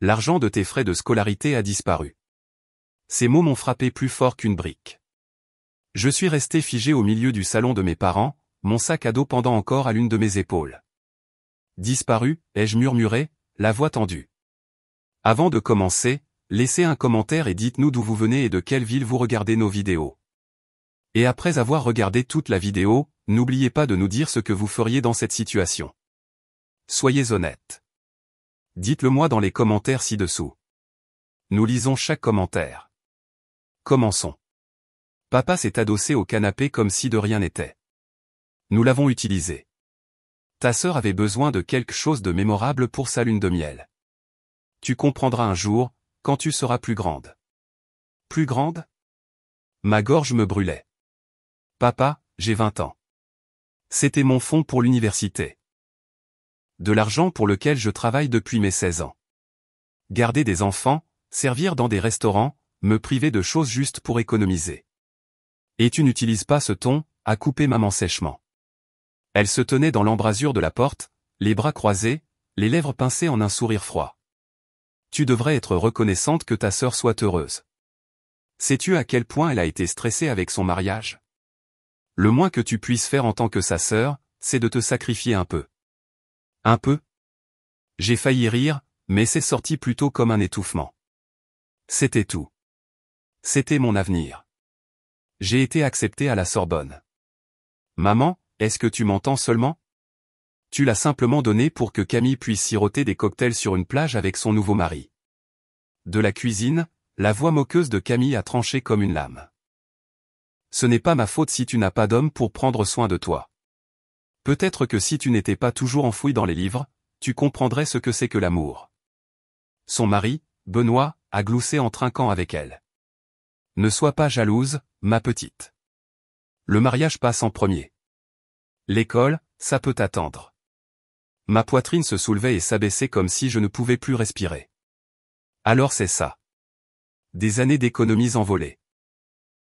L'argent de tes frais de scolarité a disparu. Ces mots m'ont frappé plus fort qu'une brique. Je suis resté figé au milieu du salon de mes parents, mon sac à dos pendant encore à l'une de mes épaules. Disparu, ai-je murmuré, la voix tendue. Avant de commencer, laissez un commentaire et dites-nous d'où vous venez et de quelle ville vous regardez nos vidéos. Et après avoir regardé toute la vidéo, n'oubliez pas de nous dire ce que vous feriez dans cette situation. Soyez honnête. Dites-le moi dans les commentaires ci-dessous. Nous lisons chaque commentaire. Commençons. Papa s'est adossé au canapé comme si de rien n'était. Nous l'avons utilisé. Ta sœur avait besoin de quelque chose de mémorable pour sa lune de miel. Tu comprendras un jour, quand tu seras plus grande. Plus grande? Ma gorge me brûlait. Papa, j'ai 20 ans. C'était mon fonds pour l'université. De l'argent pour lequel je travaille depuis mes 16 ans. Garder des enfants, servir dans des restaurants, me priver de choses juste pour économiser. Et tu n'utilises pas ce ton, a coupé maman sèchement. Elle se tenait dans l'embrasure de la porte, les bras croisés, les lèvres pincées en un sourire froid. Tu devrais être reconnaissante que ta sœur soit heureuse. Sais-tu à quel point elle a été stressée avec son mariage? Le moins que tu puisses faire en tant que sa sœur, c'est de te sacrifier un peu. Un peu? J'ai failli rire, mais c'est sorti plutôt comme un étouffement. C'était tout. C'était mon avenir. J'ai été accepté à la Sorbonne. Maman, est-ce que tu m'entends seulement? Tu l'as simplement donné pour que Camille puisse siroter des cocktails sur une plage avec son nouveau mari. De la cuisine, la voix moqueuse de Camille a tranché comme une lame. Ce n'est pas ma faute si tu n'as pas d'homme pour prendre soin de toi. Peut-être que si tu n'étais pas toujours enfoui dans les livres, tu comprendrais ce que c'est que l'amour. Son mari, Benoît, a gloussé en trinquant avec elle. Ne sois pas jalouse, ma petite. Le mariage passe en premier. L'école, ça peut attendre. Ma poitrine se soulevait et s'abaissait comme si je ne pouvais plus respirer. Alors c'est ça. Des années d'économies envolées.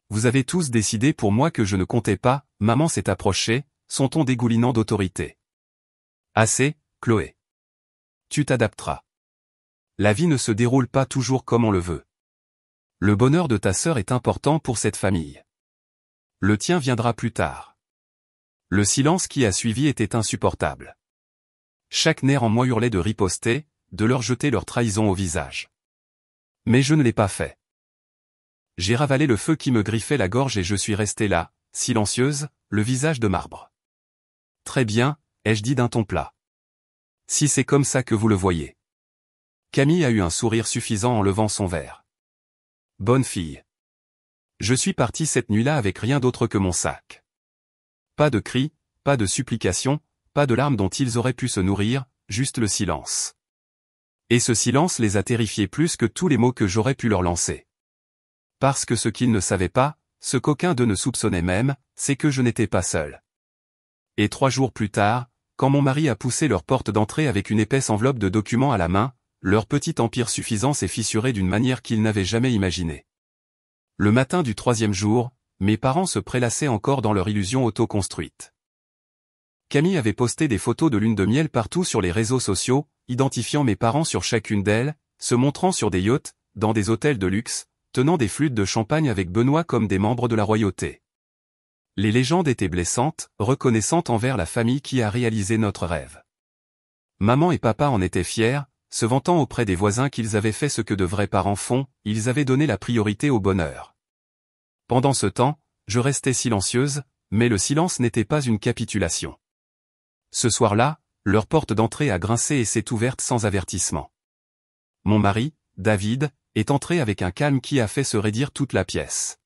Vous avez tous décidé pour moi que je ne comptais pas, maman s'est approchée, son ton dégoulinant d'autorité. Assez, Chloé. Tu t'adapteras. La vie ne se déroule pas toujours comme on le veut. Le bonheur de ta sœur est important pour cette famille. Le tien viendra plus tard. Le silence qui a suivi était insupportable. Chaque nerf en moi hurlait de riposter, de leur jeter leur trahison au visage. Mais je ne l'ai pas fait. J'ai ravalé le feu qui me griffait la gorge et je suis restée là, silencieuse, le visage de marbre. Très bien, ai-je dit d'un ton plat. Si c'est comme ça que vous le voyez. Camille a eu un sourire suffisant en levant son verre. Bonne fille. Je suis parti cette nuit-là avec rien d'autre que mon sac. Pas de cris, pas de supplications, pas de larmes dont ils auraient pu se nourrir, juste le silence. Et ce silence les a terrifiés plus que tous les mots que j'aurais pu leur lancer. Parce que ce qu'ils ne savaient pas, ce qu'aucun d'eux ne soupçonnait même, c'est que je n'étais pas seul. Et 3 jours plus tard, quand mon mari a poussé leur porte d'entrée avec une épaisse enveloppe de documents à la main, leur petit empire suffisant s'est fissuré d'une manière qu'ils n'avaient jamais imaginée. Le matin du 3e jour, mes parents se prélassaient encore dans leur illusion auto-construite. Camille avait posté des photos de lune de miel partout sur les réseaux sociaux, identifiant mes parents sur chacune d'elles, se montrant sur des yachts, dans des hôtels de luxe, tenant des flûtes de champagne avec Benoît comme des membres de la royauté. Les légendes étaient blessantes, reconnaissantes envers la famille qui a réalisé notre rêve. Maman et papa en étaient fiers, se vantant auprès des voisins qu'ils avaient fait ce que de vrais parents font, ils avaient donné la priorité au bonheur. Pendant ce temps, je restais silencieuse, mais le silence n'était pas une capitulation. Ce soir-là, leur porte d'entrée a grincé et s'est ouverte sans avertissement. Mon mari, David, est entré avec un calme qui a fait se raidir toute la pièce.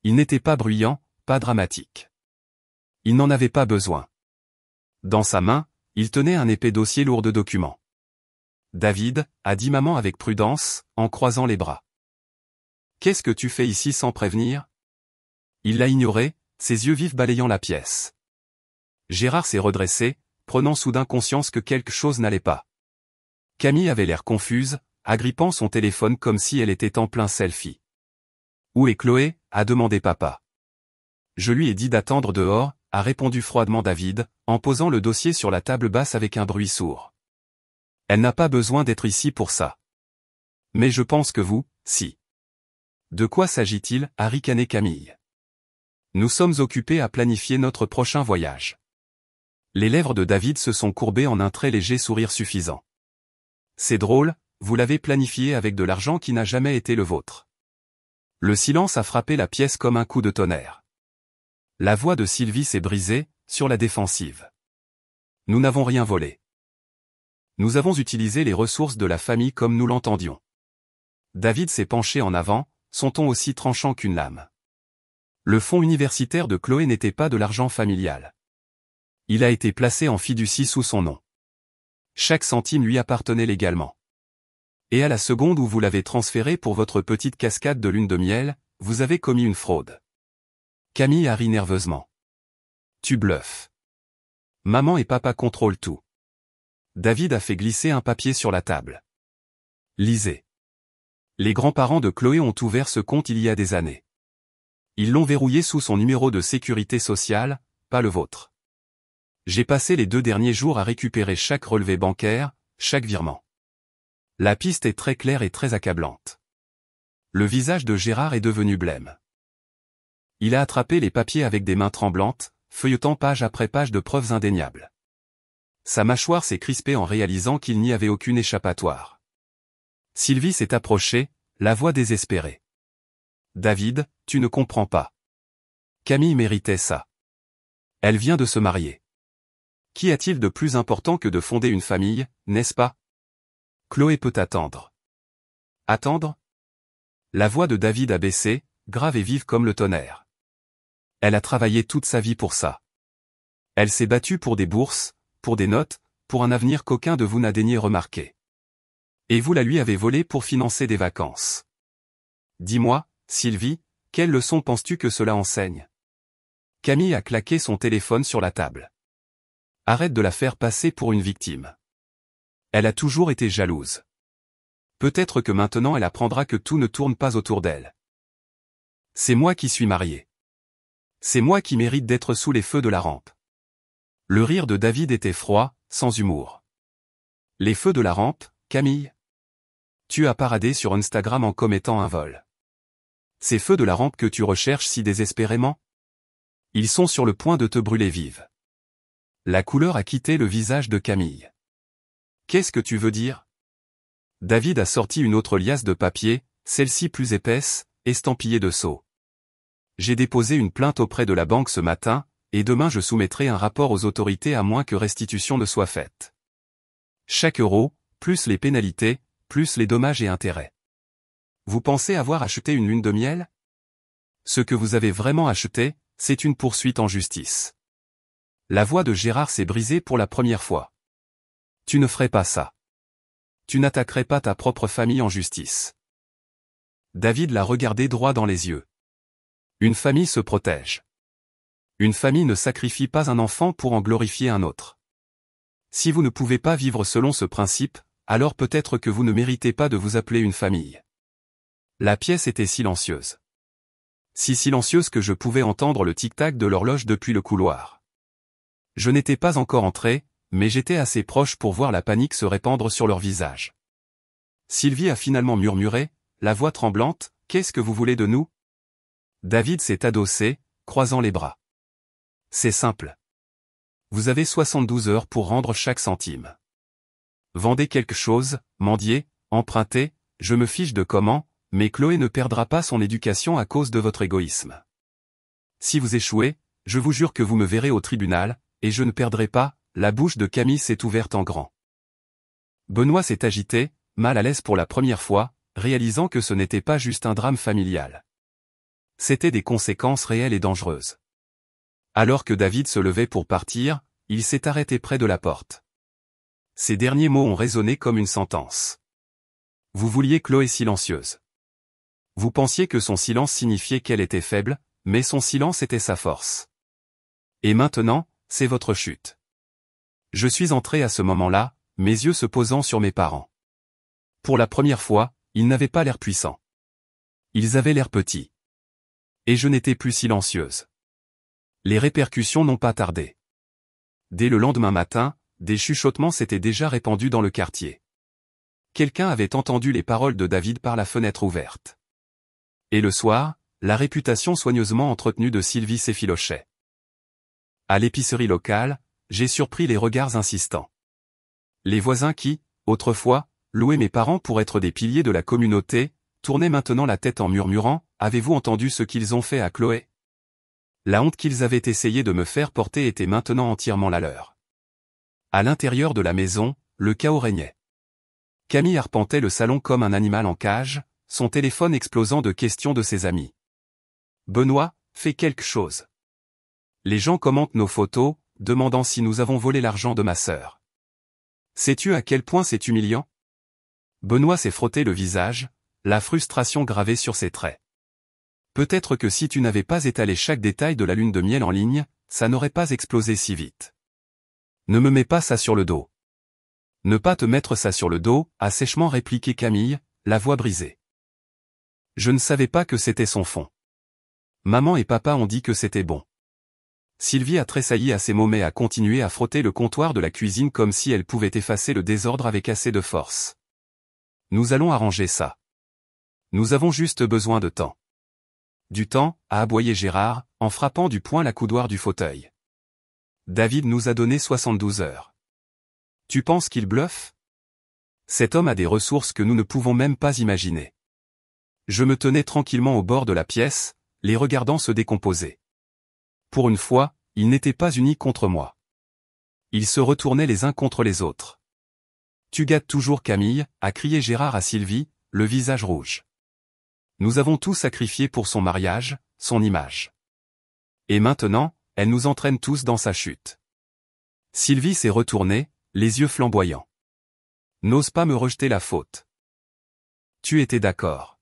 Il n'était pas bruyant, pas dramatique. Il n'en avait pas besoin. Dans sa main, il tenait un épais dossier lourd de documents. David, a dit maman avec prudence, en croisant les bras. Qu'est-ce que tu fais ici sans prévenir? Il l'a ignoré, ses yeux vifs balayant la pièce. Gérard s'est redressé, prenant soudain conscience que quelque chose n'allait pas. Camille avait l'air confuse, agrippant son téléphone comme si elle était en plein selfie. Où est Chloé? A demandé papa. Je lui ai dit d'attendre dehors, a répondu froidement David, en posant le dossier sur la table basse avec un bruit sourd. Elle n'a pas besoin d'être ici pour ça. Mais je pense que vous, si. De quoi s'agit-il, a ricané Camille. Nous sommes occupés à planifier notre prochain voyage. Les lèvres de David se sont courbées en un très léger sourire suffisant. C'est drôle, vous l'avez planifié avec de l'argent qui n'a jamais été le vôtre. Le silence a frappé la pièce comme un coup de tonnerre. La voix de Sylvie s'est brisée, sur la défensive. Nous n'avons rien volé. Nous avons utilisé les ressources de la famille comme nous l'entendions. David s'est penché en avant, son ton aussi tranchant qu'une lame. Le fonds universitaire de Chloé n'était pas de l'argent familial. Il a été placé en fiducie sous son nom. Chaque centime lui appartenait légalement. Et à la seconde où vous l'avez transféré pour votre petite cascade de lune de miel, vous avez commis une fraude. Camille a ri nerveusement. Tu bluffes. Maman et papa contrôlent tout. David a fait glisser un papier sur la table. Lisez. Les grands-parents de Chloé ont ouvert ce compte il y a des années. Ils l'ont verrouillé sous son numéro de sécurité sociale, pas le vôtre. J'ai passé les 2 derniers jours à récupérer chaque relevé bancaire, chaque virement. La piste est très claire et très accablante. Le visage de Gérard est devenu blême. Il a attrapé les papiers avec des mains tremblantes, feuilletant page après page de preuves indéniables. Sa mâchoire s'est crispée en réalisant qu'il n'y avait aucune échappatoire. Sylvie s'est approchée, la voix désespérée. David, tu ne comprends pas. Camille méritait ça. Elle vient de se marier. Qu'y a-t-il de plus important que de fonder une famille, n'est-ce pas? Chloé peut attendre. Attendre? La voix de David a baissé, grave et vive comme le tonnerre. Elle a travaillé toute sa vie pour ça. Elle s'est battue pour des bourses, pour des notes, pour un avenir qu'aucun de vous n'a daigné remarquer. Et vous la lui avez volé pour financer des vacances. Dis-moi, Sylvie, quelle leçon penses-tu que cela enseigne? Camille a claqué son téléphone sur la table. Arrête de la faire passer pour une victime. Elle a toujours été jalouse. Peut-être que maintenant elle apprendra que tout ne tourne pas autour d'elle. C'est moi qui suis marié. C'est moi qui mérite d'être sous les feux de la rampe. Le rire de David était froid, sans humour. Les feux de la rampe, Camille? Tu as paradé sur Instagram en commettant un vol. Ces feux de la rampe que tu recherches si désespérément? Ils sont sur le point de te brûler vive. La couleur a quitté le visage de Camille. Qu'est-ce que tu veux dire? David a sorti une autre liasse de papier, celle-ci plus épaisse, estampillée de sceaux. J'ai déposé une plainte auprès de la banque ce matin, et demain je soumettrai un rapport aux autorités à moins que restitution ne soit faite. Chaque euro, plus les pénalités, plus les dommages et intérêts. Vous pensez avoir acheté une lune de miel? Ce que vous avez vraiment acheté, c'est une poursuite en justice. La voix de Gérard s'est brisée pour la première fois. Tu ne ferais pas ça. Tu n'attaquerais pas ta propre famille en justice. David l'a regardé droit dans les yeux. Une famille se protège. Une famille ne sacrifie pas un enfant pour en glorifier un autre. Si vous ne pouvez pas vivre selon ce principe, alors peut-être que vous ne méritez pas de vous appeler une famille. La pièce était silencieuse. Si silencieuse que je pouvais entendre le tic-tac de l'horloge depuis le couloir. Je n'étais pas encore entré, mais j'étais assez proche pour voir la panique se répandre sur leur visage. Sylvie a finalement murmuré, la voix tremblante, « Qu'est-ce que vous voulez de nous ?» David s'est adossé, croisant les bras. C'est simple. Vous avez 72 heures pour rendre chaque centime. Vendez quelque chose, mendiez, empruntez, je me fiche de comment, mais Chloé ne perdra pas son éducation à cause de votre égoïsme. Si vous échouez, je vous jure que vous me verrez au tribunal, et je ne perdrai pas. La bouche de Camille s'est ouverte en grand. Benoît s'est agité, mal à l'aise pour la première fois, réalisant que ce n'était pas juste un drame familial. C'étaient des conséquences réelles et dangereuses. Alors que David se levait pour partir, il s'est arrêté près de la porte. Ces derniers mots ont résonné comme une sentence. Vous vouliez Chloé silencieuse. Vous pensiez que son silence signifiait qu'elle était faible, mais son silence était sa force. Et maintenant, c'est votre chute. Je suis entré à ce moment-là, mes yeux se posant sur mes parents. Pour la première fois, ils n'avaient pas l'air puissants. Ils avaient l'air petits. Et je n'étais plus silencieuse. Les répercussions n'ont pas tardé. Dès le lendemain matin, des chuchotements s'étaient déjà répandus dans le quartier. quelqu'un avait entendu les paroles de David par la fenêtre ouverte. Et le soir, la réputation soigneusement entretenue de Sylvie s'effilochait. À l'épicerie locale, j'ai surpris les regards insistants. Les voisins qui, autrefois, louaient mes parents pour être des piliers de la communauté, tournaient maintenant la tête en murmurant « Avez-vous entendu ce qu'ils ont fait à Chloé ?» La honte qu'ils avaient essayé de me faire porter était maintenant entièrement la leur. À l'intérieur de la maison, le chaos régnait. Camille arpentait le salon comme un animal en cage, son téléphone explosant de questions de ses amis. « Benoît, fais quelque chose. » Les gens commentent nos photos, demandant si nous avons volé l'argent de ma sœur. Sais-tu à quel point c'est humiliant? Benoît s'est frotté le visage, la frustration gravée sur ses traits. Peut-être que si tu n'avais pas étalé chaque détail de la lune de miel en ligne, ça n'aurait pas explosé si vite. Ne me mets pas ça sur le dos. Ne pas te mettre ça sur le dos, a sèchement répliqué Camille, la voix brisée. Je ne savais pas que c'était son fond. Maman et papa ont dit que c'était bon. Sylvie a tressailli à ces mots mais a continué à frotter le comptoir de la cuisine comme si elle pouvait effacer le désordre avec assez de force. Nous allons arranger ça. Nous avons juste besoin de temps. Du temps, a aboyé Gérard, en frappant du poing la coudoir du fauteuil. David nous a donné 72 heures. Tu penses qu'il bluffe? Cet homme a des ressources que nous ne pouvons même pas imaginer. Je me tenais tranquillement au bord de la pièce, les regardant se décomposer. Pour une fois, ils n'étaient pas unis contre moi. Ils se retournaient les uns contre les autres. Tu gâtes toujours Camille, a crié Gérard à Sylvie, le visage rouge. Nous avons tout sacrifié pour son mariage, son image. Et maintenant, elle nous entraîne tous dans sa chute. Sylvie s'est retournée, les yeux flamboyants. N'ose pas me rejeter la faute. Tu étais d'accord.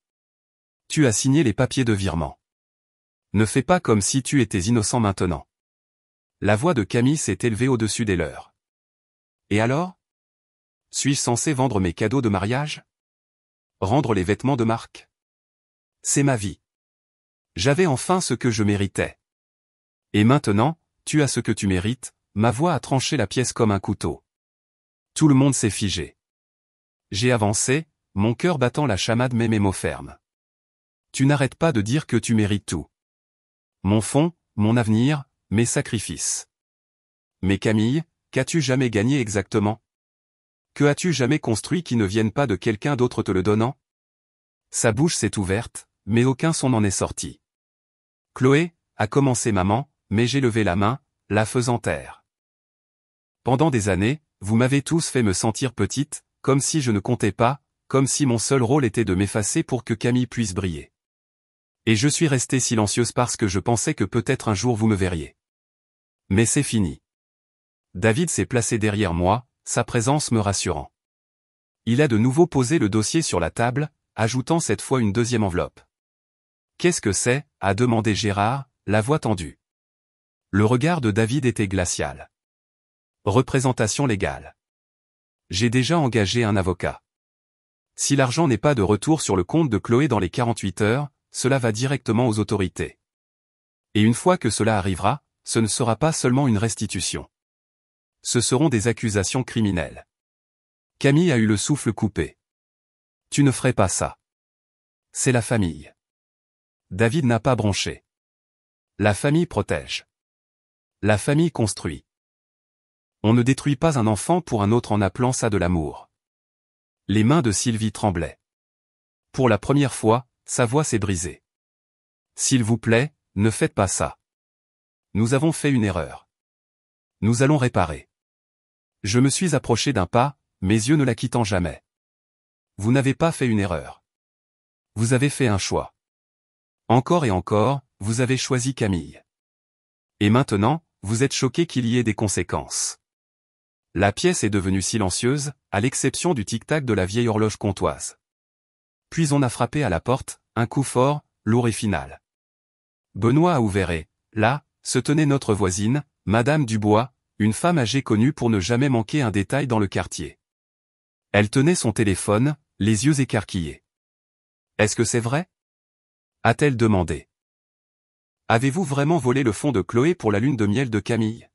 Tu as signé les papiers de virement. Ne fais pas comme si tu étais innocent maintenant. La voix de Camille s'est élevée au-dessus des leurs. Et alors? Suis-je censé vendre mes cadeaux de mariage? Rendre les vêtements de marque? C'est ma vie. J'avais enfin ce que je méritais. Et maintenant, tu as ce que tu mérites, ma voix a tranché la pièce comme un couteau. Tout le monde s'est figé. J'ai avancé, mon cœur battant la chamade mais mes mots fermes. Tu n'arrêtes pas de dire que tu mérites tout. Mon fond, mon avenir, mes sacrifices. Mais Camille, qu'as-tu jamais gagné exactement? Que as-tu jamais construit qui ne vienne pas de quelqu'un d'autre te le donnant? Sa bouche s'est ouverte, mais aucun son n'en est sorti. Chloé, a commencé maman, mais j'ai levé la main, la faisant taire. Pendant des années, vous m'avez tous fait me sentir petite, comme si je ne comptais pas, comme si mon seul rôle était de m'effacer pour que Camille puisse briller. Et je suis restée silencieuse parce que je pensais que peut-être un jour vous me verriez. Mais c'est fini. David s'est placé derrière moi, sa présence me rassurant. Il a de nouveau posé le dossier sur la table, ajoutant cette fois une deuxième enveloppe. Qu'est-ce que c'est? A demandé Gérard, la voix tendue. Le regard de David était glacial. Représentation légale. J'ai déjà engagé un avocat. Si l'argent n'est pas de retour sur le compte de Chloé dans les 48 heures, cela va directement aux autorités. Et une fois que cela arrivera, ce ne sera pas seulement une restitution. Ce seront des accusations criminelles. Camille a eu le souffle coupé. Tu ne ferais pas ça. C'est la famille. David n'a pas bronché. La famille protège. La famille construit. On ne détruit pas un enfant pour un autre en appelant ça de l'amour. Les mains de Sylvie tremblaient. Pour la première fois, sa voix s'est brisée. S'il vous plaît, ne faites pas ça. Nous avons fait une erreur. Nous allons réparer. Je me suis approché d'un pas, mes yeux ne la quittant jamais. Vous n'avez pas fait une erreur. Vous avez fait un choix. Encore et encore, vous avez choisi Camille. Et maintenant, vous êtes choqué qu'il y ait des conséquences. La pièce est devenue silencieuse, à l'exception du tic-tac de la vieille horloge comtoise. Puis on a frappé à la porte, un coup fort, lourd et final. Benoît a ouvert et, là, se tenait notre voisine, Madame Dubois, une femme âgée connue pour ne jamais manquer un détail dans le quartier. Elle tenait son téléphone, les yeux écarquillés. « Est-ce que c'est vrai ?» a-t-elle demandé. « Avez-vous vraiment volé le fond de Chloé pour la lune de miel de Camille ?»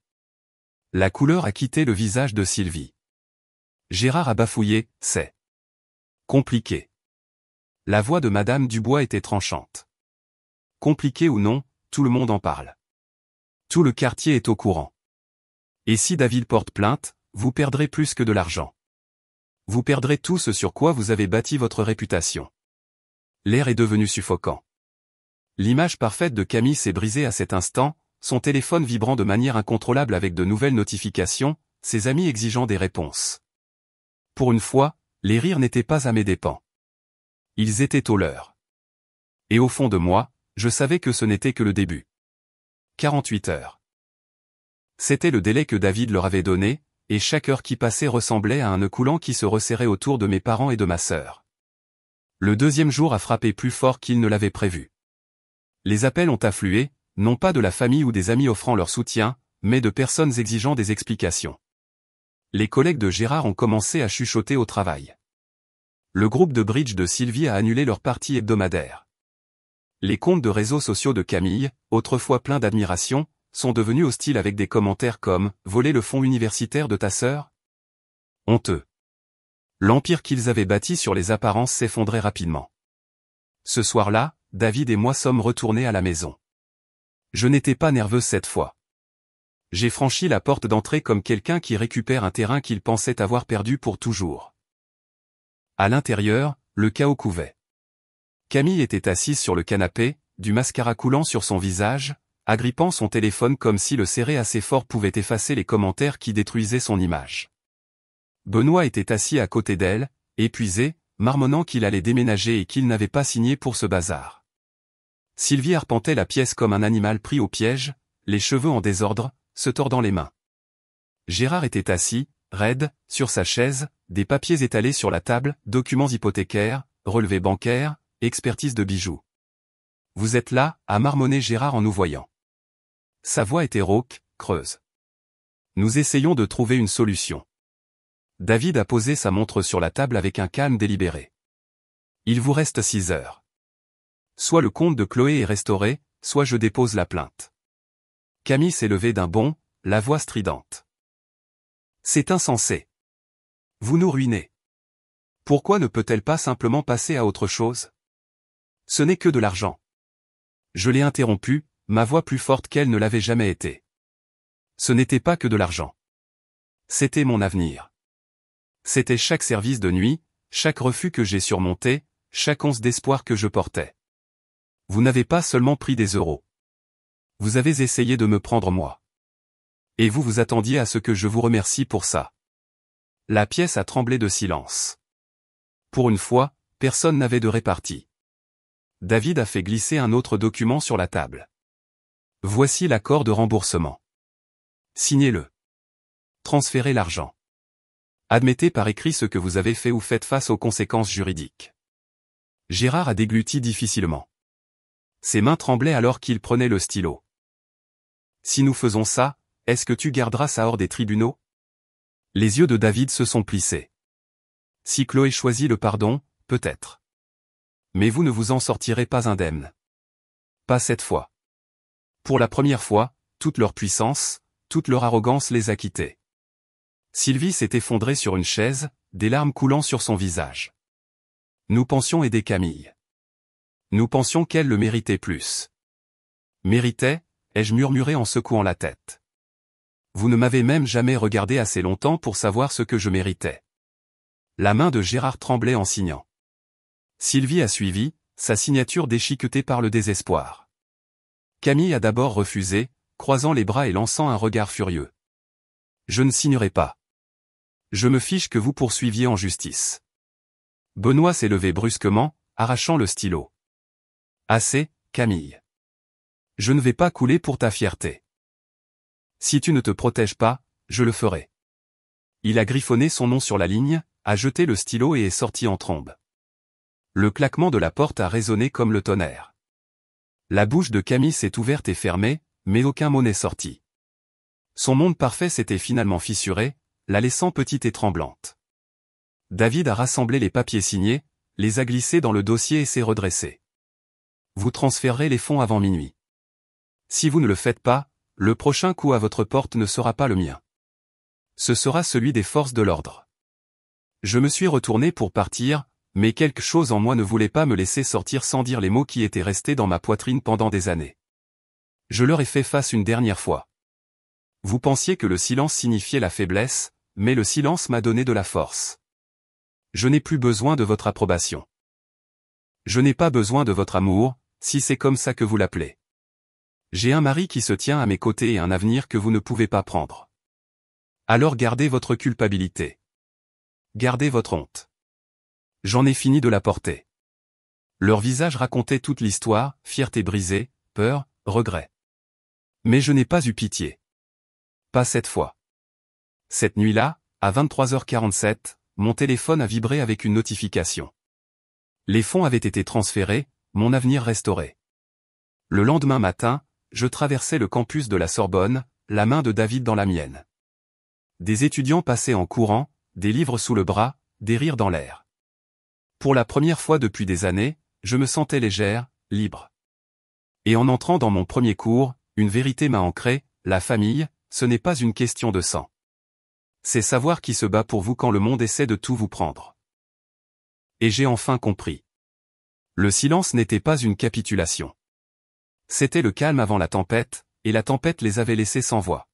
La couleur a quitté le visage de Sylvie. Gérard a bafouillé, « C'est. Compliqué. La voix de Madame Dubois était tranchante. Compliqué ou non, tout le monde en parle. Tout le quartier est au courant. Et si David porte plainte, vous perdrez plus que de l'argent. Vous perdrez tout ce sur quoi vous avez bâti votre réputation. L'air est devenu suffocant. L'image parfaite de Camille s'est brisée à cet instant, son téléphone vibrant de manière incontrôlable avec de nouvelles notifications, ses amis exigeant des réponses. Pour une fois, les rires n'étaient pas à mes dépens. Ils étaient au leur. Et au fond de moi, je savais que ce n'était que le début. 48 heures. C'était le délai que David leur avait donné, et chaque heure qui passait ressemblait à un nœud coulant qui se resserrait autour de mes parents et de ma sœur. Le deuxième jour a frappé plus fort qu'il ne l'avait prévu. Les appels ont afflué, non pas de la famille ou des amis offrant leur soutien, mais de personnes exigeant des explications. Les collègues de Gérard ont commencé à chuchoter au travail. Le groupe de bridge de Sylvie a annulé leur partie hebdomadaire. Les comptes de réseaux sociaux de Camille, autrefois pleins d'admiration, sont devenus hostiles avec des commentaires comme « Voler le fonds universitaire de ta sœur ?» Honteux. L'empire qu'ils avaient bâti sur les apparences s'effondrait rapidement. Ce soir-là, David et moi sommes retournés à la maison. Je n'étais pas nerveuse cette fois. J'ai franchi la porte d'entrée comme quelqu'un qui récupère un terrain qu'il pensait avoir perdu pour toujours. À l'intérieur, le chaos couvait. Camille était assise sur le canapé, du mascara coulant sur son visage, agrippant son téléphone comme si le serrer assez fort pouvait effacer les commentaires qui détruisaient son image. Benoît était assis à côté d'elle, épuisé, marmonnant qu'il allait déménager et qu'il n'avait pas signé pour ce bazar. Sylvie arpentait la pièce comme un animal pris au piège, les cheveux en désordre, se tordant les mains. Gérard était assis, raide, sur sa chaise, des papiers étalés sur la table, documents hypothécaires, relevés bancaires, expertise de bijoux. « Vous êtes là » a marmonné Gérard en nous voyant. Sa voix était rauque, creuse. Nous essayons de trouver une solution. David a posé sa montre sur la table avec un calme délibéré. Il vous reste 6 heures. Soit le compte de Chloé est restauré, soit je dépose la plainte. Camille s'est levée d'un bond, la voix stridente. C'est insensé. Vous nous ruinez. Pourquoi ne peut-elle pas simplement passer à autre chose? Ce n'est que de l'argent. Je l'ai interrompue, ma voix plus forte qu'elle ne l'avait jamais été. Ce n'était pas que de l'argent. C'était mon avenir. C'était chaque service de nuit, chaque refus que j'ai surmonté, chaque once d'espoir que je portais. Vous n'avez pas seulement pris des euros. Vous avez essayé de me prendre moi. Et vous vous attendiez à ce que je vous remercie pour ça. La pièce a tremblé de silence. Pour une fois, personne n'avait de répartie. David a fait glisser un autre document sur la table. Voici l'accord de remboursement. Signez-le. Transférez l'argent. Admettez par écrit ce que vous avez fait ou faites face aux conséquences juridiques. Gérard a dégluti difficilement. Ses mains tremblaient alors qu'il prenait le stylo. Si nous faisons ça, est-ce que tu garderas ça hors des tribunaux? Les yeux de David se sont plissés. Si Chloé choisit le pardon, peut-être. Mais vous ne vous en sortirez pas indemne. Pas cette fois. Pour la première fois, toute leur puissance, toute leur arrogance les a quittés. Sylvie s'est effondrée sur une chaise, des larmes coulant sur son visage. Nous pensions aider Camille. Nous pensions qu'elle le méritait plus. Méritait, ai-je murmuré en secouant la tête. Vous ne m'avez même jamais regardé assez longtemps pour savoir ce que je méritais. La main de Gérard tremblait en signant. Sylvie a suivi, sa signature déchiquetée par le désespoir. Camille a d'abord refusé, croisant les bras et lançant un regard furieux. Je ne signerai pas. Je me fiche que vous poursuiviez en justice. Benoît s'est levé brusquement, arrachant le stylo. Assez, Camille. Je ne vais pas couler pour ta fierté. Si tu ne te protèges pas, je le ferai. Il a griffonné son nom sur la ligne, a jeté le stylo et est sorti en trombe. Le claquement de la porte a résonné comme le tonnerre. La bouche de Camille s'est ouverte et fermée, mais aucun mot n'est sorti. Son monde parfait s'était finalement fissuré, la laissant petite et tremblante. David a rassemblé les papiers signés, les a glissés dans le dossier et s'est redressé. Vous transférerez les fonds avant minuit. Si vous ne le faites pas, le prochain coup à votre porte ne sera pas le mien. Ce sera celui des forces de l'ordre. Je me suis retourné pour partir, Mais quelque chose en moi ne voulait pas me laisser sortir sans dire les mots qui étaient restés dans ma poitrine pendant des années. Je leur ai fait face une dernière fois. Vous pensiez que le silence signifiait la faiblesse, mais le silence m'a donné de la force. Je n'ai plus besoin de votre approbation. Je n'ai pas besoin de votre amour, si c'est comme ça que vous l'appelez. J'ai un mari qui se tient à mes côtés et un avenir que vous ne pouvez pas prendre. Alors gardez votre culpabilité. Gardez votre honte. J'en ai fini de la porter. Leur visage racontait toute l'histoire, fierté brisée, peur, regret. Mais je n'ai pas eu pitié. Pas cette fois. Cette nuit-là, à 23h47, mon téléphone a vibré avec une notification. Les fonds avaient été transférés, mon avenir restauré. Le lendemain matin, je traversais le campus de la Sorbonne, la main de David dans la mienne. Des étudiants passaient en courant, des livres sous le bras, des rires dans l'air. Pour la première fois depuis des années, je me sentais légère, libre. Et en entrant dans mon premier cours, une vérité m'a ancré, la famille, ce n'est pas une question de sang. C'est savoir qui se bat pour vous quand le monde essaie de tout vous prendre. Et j'ai enfin compris. Le silence n'était pas une capitulation. C'était le calme avant la tempête, et la tempête les avait laissés sans voix.